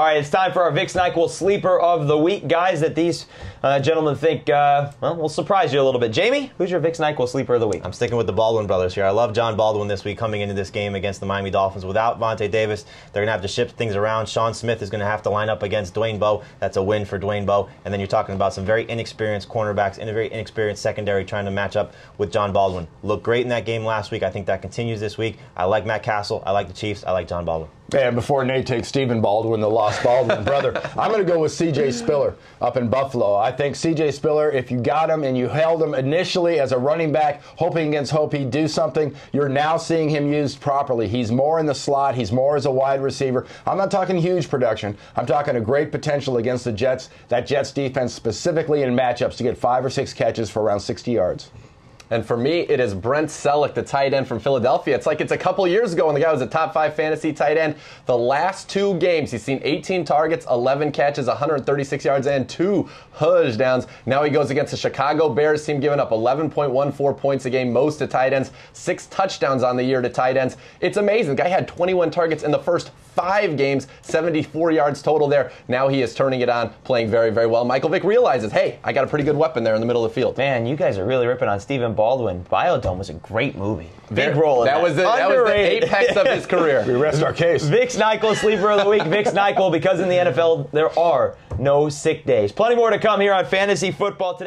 All right, it's time for our Vick Nyquil Sleeper of the Week. Guys, that these gentlemen think, will surprise you a little bit. Jamie, who's your Vick Nyquil Sleeper of the Week? I'm sticking with the Baldwin brothers here. I love John Baldwin this week coming into this game against the Miami Dolphins. Without Vontae Davis, they're going to have to shift things around. Sean Smith is going to have to line up against Dwayne Bowe. That's a win for Dwayne Bowe. And then you're talking about some very inexperienced cornerbacks and a very inexperienced secondary trying to match up with John Baldwin. Looked great in that game last week. I think that continues this week. I like Matt Castle. I like the Chiefs. I like John Baldwin. And before Nate takes Stephen Baldwin, the lost Baldwin brother, I'm going to go with C.J. Spiller up in Buffalo. I think C.J. Spiller, if you got him and you held him initially as a running back, hoping against hope he'd do something, you're now seeing him used properly. He's more in the slot. He's more as a wide receiver. I'm not talking huge production. I'm talking a great potential against the Jets, that Jets defense specifically in matchups to get 5 or 6 catches for around 60 yards. And for me, it is Brent Selleck, the tight end from Philadelphia. It's like it's a couple years ago when the guy was a top 5 fantasy tight end. The last 2 games, he's seen 18 targets, 11 catches, 136 yards, and 2 touchdowns. Now he goes against the Chicago Bears team, giving up 11.14 points a game, most to tight ends, 6 touchdowns on the year to tight ends. It's amazing. The guy had 21 targets in the first 5 games, 74 yards total there. Now he is turning it on, playing very, very well. Michael Vick realizes, hey, I got a pretty good weapon there in the middle of the field. Man, you guys are really ripping on Stephen Baldwin. Biodome was a great movie. Big role in that. That was the apex of his career. We rest our case. Vick Nyquil Sleeper of the Week. Vick Nyquil, because in the NFL there are no sick days. Plenty more to come here on Fantasy Football Today.